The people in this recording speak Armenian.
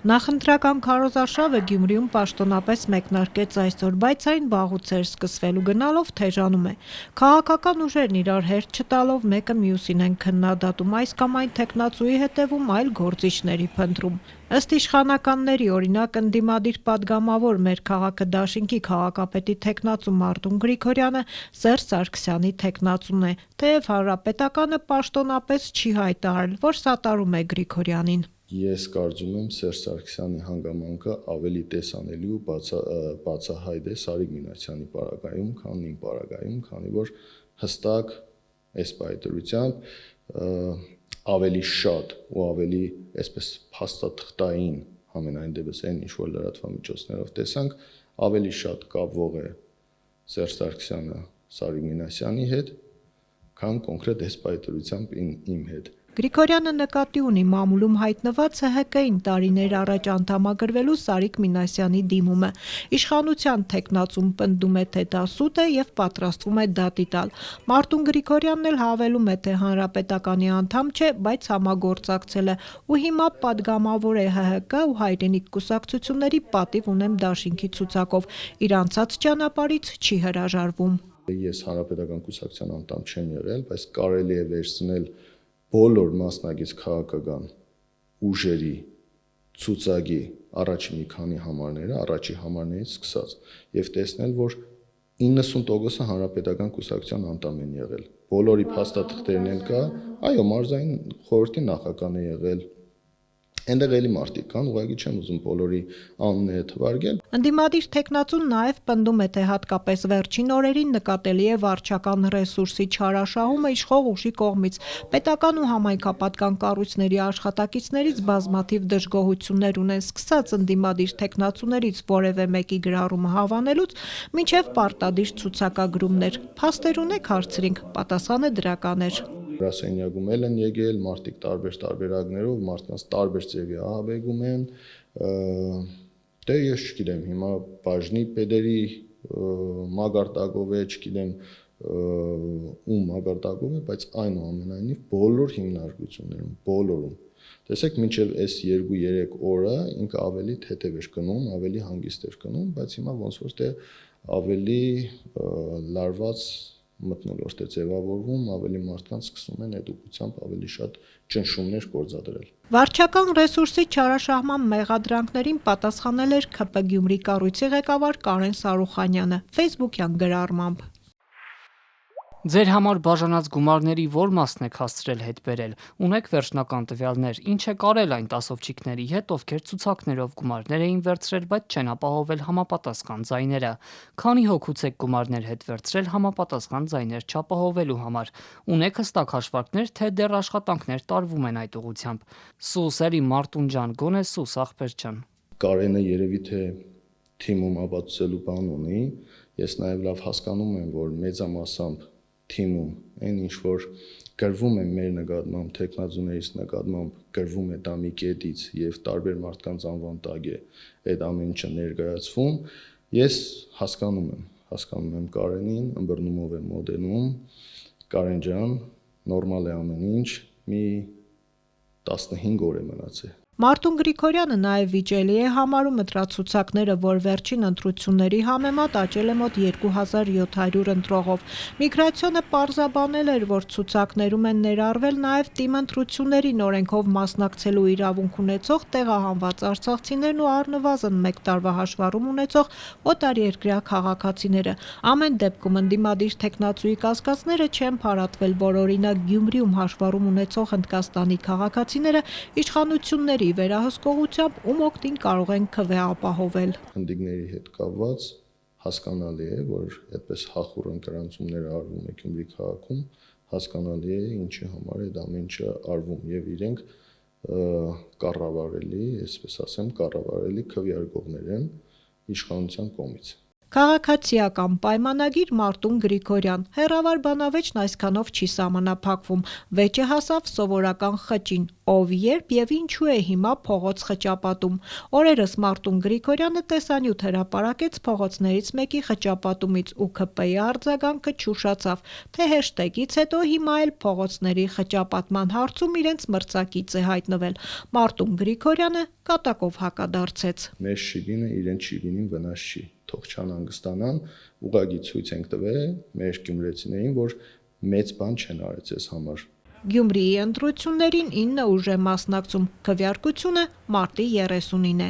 Նախընտրական քարոզարշավը Գյումրիում պաշտոնապես մեկնարկեց այսօր, բայց այն վաղուց էր սկսվելու գնալով թեժանում է։ Քաղաքական ուժերն իրար հերթ չտալով մեկը մյուսին են քննադատում, այս կամ այն թեկնածուի հետևում այլ գործիչների փնտրում։ Ըստ իշխանականների, օրինակ ընդդիմադիր падգամավոր «Մեր քաղաքը» դաշինքի քաղաքապետի թեկնածու Մարտուն Գրիգորյանը Սերժ Սարգսյանի թեկնածուն է, թեև Հանրապետականը պաշտոնապես չի հայտարարել, որ սատարում է Գրիգորյանին։ Ես կարծում եմ Սերժ Սարգսյանի հանգամանքը ավելի տեսանելի ու բացահայտ է Սարիկ Մինասյանի պարագայում, քան իմ պարագայում, քանի որ հստակ այս պայծառությամբ ավելի շատ ու ավելի այսպես փաստաթղթային համենայն դեպս այն ինչ որ լրատվամիջոցներով տեսանք, ավելի շատ կապվող է Սերժ Սարգսյանը Սարիկ Մինասյանի հետ, քան կոնկրետ այս պայծառությամբ իմ հետ։ Գրիգորյանը նկատի ունի մամուլում հայտնված ՀՀԿ-ին տարիներ առաջ անդամագրվելու Սարիկ Մինասյանի դիմումը։ Իշխանության թեկնածուն պնդում է, թե դա սուտ է եւ պատրաստվում է դատի տալ։ Մարտուն Գրիգորյանն էլ հավելում է, թե Հանրապետականի անդամ չէ, բայց համագործակցել է ու հիմա падգամավոր է ՀՀԿ ու Հայրենիք կուսակցությունների պատիվ ունեմ դաշինքի ցուցակով։ Իր անցած ճանապարհից չի հրաժարվում։ Ես Հանրապետական կուսակցության անդամ չեմ եղել, բայց կարելի է վերցնել բոլոր մասնակից քաղաքական ուժերի ցուցակի առաջի մի քանի համարները, առաջի համարներից սկսած, եւ տեսնել, որ 90%-ը Հանրապետական կուսակցության անդամ են եղել։ Բոլորի փաստաթղթերն էլ կա, այո, մարզային խորհրդի նախագահն է եղել։ Այնտեղ էլի մարդիկ կան, ուղղակի չեմ ուզում բոլորի անունները թվարկել։ Ընդդիմադիր թեկնածուն նաև պնդում է, թե հատկապես վերջին օրերին նկատելի է վարչական ռեսուրսի չարաշահումը իշխող ուժի կողմից։ Պետական ու համայնքապատկան կառույցների աշխատակիցներից բազմաթիվ դժգոհություններ ունեն, սկսած ընդդիմադիր թեկնածուներից որևէ մեկի գրառումը հավանելուց, մինչև պարտադիր ցուցակագրումներ։ Փաստեր ունեք, հարցրինք, պատասխանը դրական էր։ Գրասենյակում էլ են եկել մարդիկ տարբեր տարբերակներով, մարդկանց տարբեր ձևի ահաբեկում են։ Դե ես չգիտեմ, հիմա բաժնի պետերի մագարտակով է, չգիտեմ ում մագարտակով է, բայց այնուամենայնիվ բոլոր հիմնարկություններում, բոլորում։ Տեսեք, մինչև այս 2-3 օրը ինքը ավելի թեթև էր գնում, ավելի հանգիստ էր գնում, բայց հիմա ոնց որ թե ավելի լարված մթնոլորտ է ձևավորվում, ավելի մարդկանց սկսում են այդ ուղղությամբ ավելի շատ ճնշումներ գործադրել։ Վարչական ռեսուրսի չարաշահման մեղադրանքներին պատասխանել էր ՔՊ Գյումրի կառույցի ղեկավար Կարեն Սարուխանյանը Facebook-յան գրառմամբ։ Ձեր համար բաժանած գումարների որ մասն եք հասցրել հետ բերել, ունեք վերջնական տվյալներ, ինչ է կարել այն տասովչիկների հետ, ովքեր ցուցակներով գումարներ էին վերցրել, բայց չեն ապահովել համապատասխան ձայները, քանի հոգուց եք գումարներ հետ վերցրել համապատասխան ձայներ չապահովելու համար, ունեք հստակ հաշվարկներ, թե դեռ աշխատանքներ տարվում են այդ ուղղությամբ։ Սուս էլի Մարտուն ջան, գոնե սուս ախպեր ջան։ Կարենը երևի թե թիմում ապացուցելու բան ունի, ես նաև լավ հասկանում եմ, որ մեծամասամբ թիմում այն ինչ որ գրվում է մեր նկատմամբ, թեկնածուներից նկատմամբ գրվում է դա մի կետից եւ տարբեր մարդկանց անվան տակ է այդ ամեն ինչը ներկայացվում, ես հասկանում եմ Կարենին, ըմբռնումով եմ մոտենում, Կարեն ջան, նորմալ է ամեն ինչ, մի 15 օր է մնացել։ Մարտուն Գրիգորյանը նաև վիճելի է համարում ընտրացուցակները, որ վերջին ընտրությունների համեմատ աճել է մոտ 2700 ընտրողով։ Միգրացիոնը պարզաբանել էր, որ ցուցակներում են ներառվել նաև թիմ ընտրություններին օրենքով մասնակցելու իրավունք ունեցող տեղահանված արցախցիներն ու առնվազն 1 տարվա հաշվառում ունեցող օտարերկրյա քաղաքացիները։ Ամեն դեպքում ընդդիմադիր թեկնածուի կասկածները չեն փարատվել, որ օրինակ Գյումրիում հաշվառում ունեցող Հնդկաստանի քաղաքացիները իշխանությունների վերահսկողությամբ ում օգտին կարող են քվե ապահովել։ Հնդիկների հետ կապված հասկանալի է, որ այդպես հախուռ ընկերանցումներ արվում է Գյումրի քաղաքում, հասկանալի է ինչի համար է դա ամենը արվում եւ իրենք կառավարելի, այսպես ասեմ, կառավարելի քվեարկողներ են իշխանության կողմից։ Քաղաքացիական պայմանագիր Մարտուն Գրիգորյան հեռավար բանավեճն այսքանով չի սահմանափակվում, վեճը հասավ սովորական խճին, ով երբ եւ ինչու է հիմա փողոց խճապատում։ Օրերս Մարտուն Գրիգորյանը տեսանյութ հրապարակեց փողոցներից մեկի խճապատումից ու ՔՊ-ի արձագանքը չուշացավ, թե հեշթեգից հետո հիմա էլ փողոցների խճապատման հարցում իրենց մրցակից է հայտնվել։ Մարտուն Գրիգորյանը կատակով հակադարձեց։ Մեր շիգինը իրեն շիգինին վնաս չի, թող չանհանգստանան, ուղղակի ցույց ենք տվել մեր գյումրեցիներին, որ մեծ բան չեն արել այս համար։ Գյումրիի ընտրություններին 9 ուժ է մասնակցում, քվեարկությունը մարտի 30-ին է։